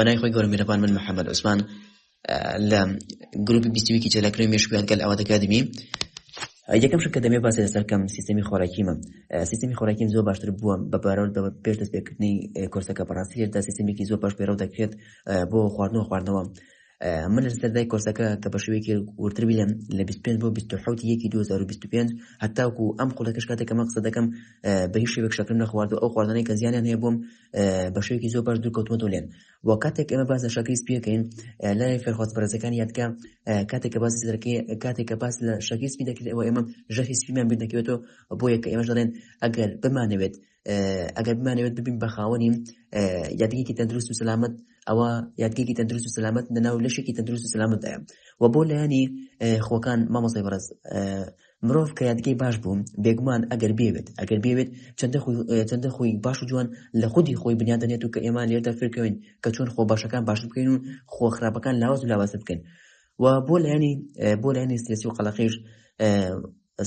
بنای خوی گەورە میرەبان من محەممەد عوسمان لە گروپی 22 جەلەکەی مێشکویان گەل ئەوە دەکادمی یەکەم شت کە دەمێ باسی لەسەرکەم سیستەمی خۆراکیمە. سیستەمی خۆراکیم زۆر باشتر بووە بە بەراورد بە پێش دەستپێکردنی کۆرسەکە بەڕاستیدا سیستەمێکی زۆر باش پێڕەو دەکرێت بۆ خواردنەوە. من لەسەردای کۆرسەکە کە بە شێوەیەکی ورتر بێ لە 25 بۆ 27/1/2025 هەتاوکو ئەم خۆڵەکەش کاتێک کە من قسە دەکەم بە هیچ شێوەیەک شەکرم نەخواردو ئەو خواردنەی کە زیانیان هەیە بۆم بە شێوەیەکی زۆر باش دوورکەوتومەوە لێن. و کاتێک ئێمە باس لە شەکری سپی دەکەین لای فێرخوازپەرستەکان یادکە کاتێک کە باسی دەکەی کاتێک کە باس لە شەکری سپی دەکرێت ئەوە ئێمە ژەفی سپیمان بیر دەکەوێتەوە بۆ یەکە ئێمەش دەڵێن ئەگەر بمانەوێت ببین بە خاوەنی یادگێکی تەندروست و سەلامەت ئەوە یادگێکی تەندروست و سەلامەت لەناو لەشێکی تەندروست و سەلامەتدایە. و بۆ لایانی خۆکان مامۆستای بەڕێز مرۆڤ کە یادگەی باش بوو بێگومان ئەگەر بێوێت چەندە خۆی باش و جوان لە خودی خۆی بنیاد دەنێت و کە ئێمە لێردا فێرکەوین کە چۆن خۆ باشەکان باشتر بکەین و خۆ خراپەکان لاواز و لاوازتر بکەین. و بۆ لایانی سترێسی و قەڵەقیش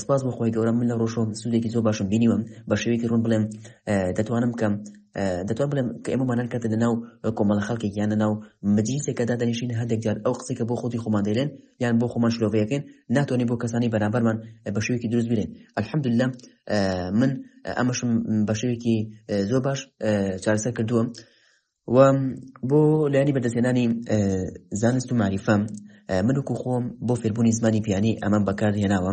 سپاس بۆ خۆی گەورە من لە ڕۆژۆ سوودێکی زۆر باشم بینیوە بە شێوەیەکی ڕوون بڵێم دەتوانم بڵێم کە ئێمەمانان کاتە لەناو کۆمەڵە خەڵکێک یان لەناو مەجلیسێکەدا دانیشین هەندێک جار ئەو قسەی کە بۆ خۆتی خۆمان دەیڵێن یان بۆ خۆمان شلۆڤەیەکەین ناتوانین بۆ کەسانی بەرامبەرمان بە شێوەیەکی دروست بێنین. الحەمدولillah من ئەمەشم بە شێوەیەکی زۆر باش چارەسەر کردووە. و بۆ لایانی بەردەستهێنانی زانست و معریفە من وەکو خۆم بۆ فێربوونی زمانی پیانی ئەمەم بەکارهێناوە.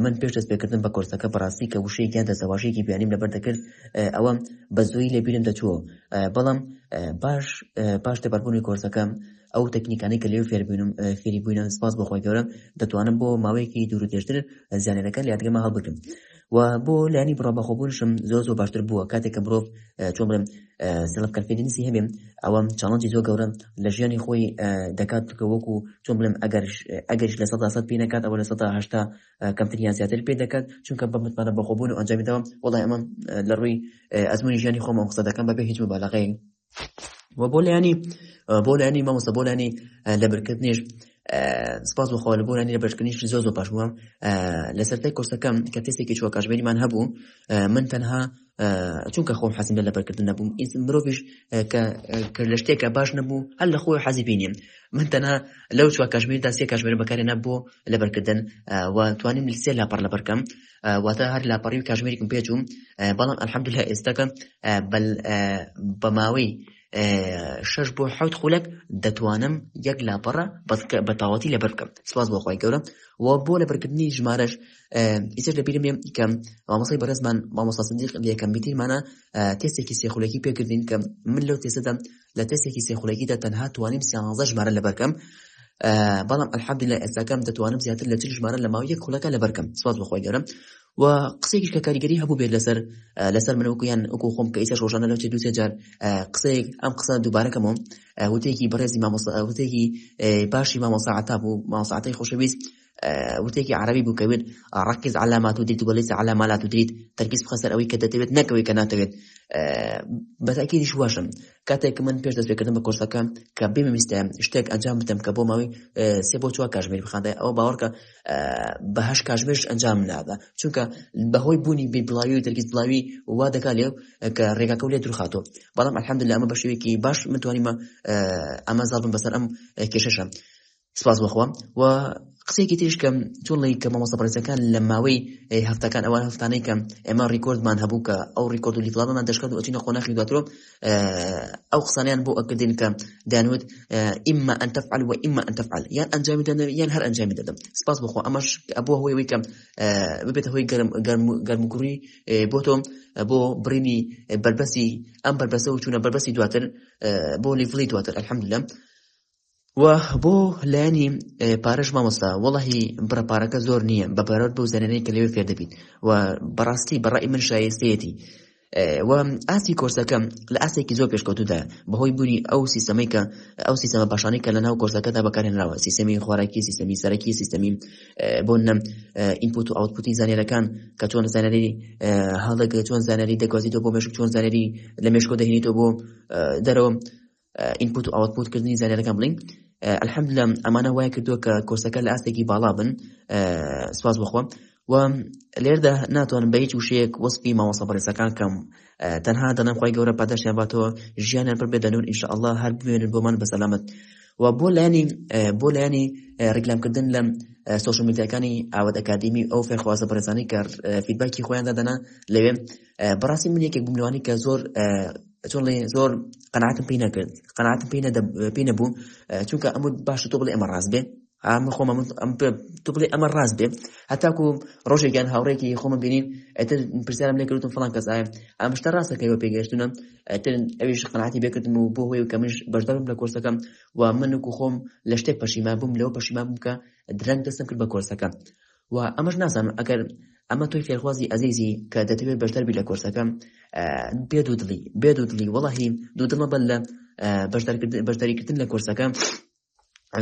من پێش دەستپێکردن بە کۆرسەکە بەڕاستی کە وشەیەکیان دەسەواشەیەکی پیانیم لەبەر دەکرد ئەوە بە زۆری لێبیرم دەچووە. بەڵام پاش تێپەڕبوونی کۆرسەکە ئەو تەکنیکانەی کە لێو فێری بووینە سپاس بۆ خۆی گەورە دەتوانم بۆ ماوەیەکی دوور و دێشتر زیانێرەکان لە یادگەمە هەڵبگرم. و بۆ لایانی بڕابەخۆبوونشم زۆر باشتر بووە کاتێک کە مرۆڤ چۆن بڵێم سێڵف کەنفیدنسی هەبێ ئەوە چاڵەنجی زۆر گەورە لە ژیانی خۆی دەکات کە وەکو چۆن بڵێم ئەگەریش لە 100% پێ نەکات ئەوە لە 180 کەمتر یان زیاتر پێ دەکات چونکە بە متمانە بەخۆبوون و ئەنجامیداوە وەڵای ئەمە لە ڕووی ئەزموونی ژیانی خۆمەوە قسە دەکەم بەبێ هیچ مبالغەیەک. و بۆ لایانی مامۆستا بۆ لایانی لەبەرکردنیش سپاس بۆ خۆ لە بۆ لایانی لەبەرکردنیش زۆر باش بووە. لە سەرەتای کۆرسەکەم کە تێستێکی چووە کاتژمێریمان هەبوو من تەنها چونکە خۆم حەزم لە لەبەرکردن نەبووم مرۆڤیش کە لە شتێکە باش نەبوو هەر لە خۆی حەزی بینیم من تەنها لەو چوار کاتژمێردا 3 کاتژمێر بەکارهێنا بۆ لەبەرکردن و توانیم 3 لاپەڕ لەبەرکەم واتە هەر لاپەڕی و کاتژمێرێکم پێچووم. بەڵام الحەمدولillah ئێستاکە بە ماوەی 6 بۆ 7 خولەک دەتوانم 1 لاپەڕە بە تاواتی لەبەر بکەم سپاس بۆ خۆی گەورە. و بۆ لەبەرکردنی ژمارەش ئیسەر لەبیرم بێ کە مامۆستای بەڕێزمان مامۆستا سندیق لە یەکەم میتینمانە تێستێکی 3 خولەکی پێکردین کە من لەو تێستەدا لە تێستێکی 3 خولەکیدا تەنها توانیم 13 ژمارە لەبەر بکەم. بەڵام الحەمدولillah ئێستاکەم دەتوانم زیاتر لە 40 ژمارە لە ماوەی 1 خولەکە لەبەر بکەم سپاس بۆ خۆی گەورە. و قسەیەکیش کە کاریگەری هەبوو بێت لەسەر من وەکو خۆم کە ئیسەر ڕۆژانە لەو 2-3 جار قسەیەک ئەم قسە دووبارەکەمەوە وتێکی بەڕێزی مامۆستا وتێکی باشی مامۆستا عەتاب و مامۆستا عەتای خۆشەویست وتێکی عەرەبی بوو کەوێت ركز على ما تريد وليس على ما لا تريد تركيز بخەسەر ئەوەی کە دەتەوێت نەکەوەی کە ناتەوێت. بەتاکیدیش واشم کاتێک من پێش دەستپێکردن بە کۆرسەکە کە بێمەویستە شتێک ئەنجام بدەم کە بۆ ماوەی 3 بۆ 4 کاتژمێر بخاندای ئەوە باوەڕکە بە 8 کاتژمێرش ئەنجام نادا چونکە بەهۆی بوونی بێبڵاوی و تەرکیز بڵاوی وا دەکات لێو کە ڕێگاکە لێ دوورخاتەوە. بەڵام الحەمدولillah ئەمە بە شێوەیەکی باش من توانیمە ئەمە زاڵ بم بەسەر ئەم کێشەشە سپاس بۆ خۆم. و قسەیەکی تریش کە چۆنڵی کە مامۆستا بەڕێزەکان لە ماوەی هەفتەکان ئەوان هەفتانەی کە ئێمە ڕیکۆردمان هەبوو کە ئەو ڕیکۆرد و لیفڵامان دەشکرد و ئەچینە خۆناخی دواترۆ ئەو قسانیان بۆ ئەکردین کە دەیانوت ئیمما ئەن تەفعل و ئیمما ئەن تەفعل یان ئەنجامی دەدەم یان هەر ئەنجامی دەدەم. سپاس بۆ خۆ ئەمەش ئەبووە هۆی کە ببێتە هۆی گەرموگوڕی بۆ تۆم بۆ بڕینی بەربەسی ئەم بەربەسە و چوونە بەربەسی دواتر بۆ لیفڵی دواتر الحەمدولillah. و بۆ لایانی پارەش مامۆستا وەڵاهی بڕە پارەکە زۆر نییە بە بەراورد بەو زانینەی کە لەوێ فێر دەبیت و بەڕاستی بەڕای من شایستەیەتی. و ئاسی کۆرسەکەم لە ئاسێکی زۆر پێشکەوتوودا بەهۆی بوونی ئەو سیستەمە باشانەی کە لەناو کۆرسەکەدا بەکارهێنراوە سیستەمی خۆراکی سیستەمی سەرەکی سیستەمی بۆ نەم ئینپوت و ئاوتپوتی زانێرەکان کە چۆن زانێری هەڵدەگرێت چۆن زانێری دەگوازیتەوە بۆ مێشک چۆن زانێری لە مێشکۆ دەهێنیتەوە بۆ دەرەوە ئینپوت و ئاوتپوتکردنی زانێرەکان بڵین. الحەمدولillah ئەمانە وای کردووە کە کۆرسەکە لە ئاستێکی باڵا بن سپاس بۆ خۆ. و لێردا ناتوانم بە هیچ وشەیەک وەسفی مامۆستا بەڕێزەکان کەم تەنها دەڵێم خوای گەورە پاداشیان باتەوە ژیانیان پڕ بێ دەنور ئینشاءالله هەر بمێنن بۆمان بە سەلامەت و بۆ لایانی ڕیکلامکردن لە سۆشیال میدیاکانی ئاوات ئەکادمی ئەو فێرخوازە بەڕێزانەی کە فیدباکی خۆیان دادەنا لەوێ بەڕاستی من یەکێک بووم لەوانەی کە زۆر قەناعەتم پێی نەبوو چونکە ئەمە باشە تۆ بڵێ ئەمە ڕاست بێ تو بڵێ ئەمە ڕاست بێ هەتاکو ڕۆژێکیان هاوڕێکی خۆمە بینین ئەتر پرسیارم لێ کردوتم فڵان کەس ئایا ئەم شتە ڕاستەکەیەوە پێگەشتونە ئەتر ئەویش قەناعەتی بێکردم و بۆ هۆی کە منش بەشدارم لە کۆرسەکەم و من وەکو خۆم لە شتێک پەشیمان بووم لەوە پەشیمان بووم کە درەنگ دەستم کرد بە کۆرسەکە و ئەمەش نازانم ئەگەر ئەمە تۆی فێرخوازی ئەزیزی کە دەتەوێت بەشدار بی لە کۆرسەکە بێ دوودڵی وەڵاهی دوودڵمە بەر لە بەشداریکردن لە کۆرسەکە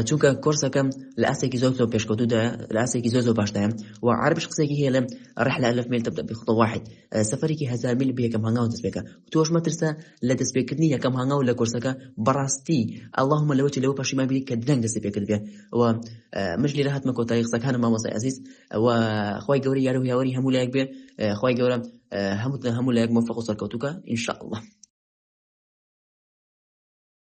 چونکە کۆرسەکەم لە ئاسێکی زۆر پێشکەوتوودایە لە ئاسێکی زۆر باشدایە و عربش قسێکی هەیە لە رحلة 1000 ميل تبدأ بخطوة واحد سەفەرێکی 1000 میل بە یەکەم هەنگاو دەست پێکە تۆش مەترسە لە دەستپێکردنی یەکەم هەنگاو لە کۆرسەکە بەڕاستی اللهم لەوە پەشیمان بی کە درەنگ دەست پێکرد بێ و مش لێرە هاتمە کۆتایی قسەکانم مامۆستای عەزیز و خوای گەورە یارە و یاوەری هەموو لایەک بێ خوای گەورە هەموو لایەک موفق و سەرکەوتووکە ئینشاءالله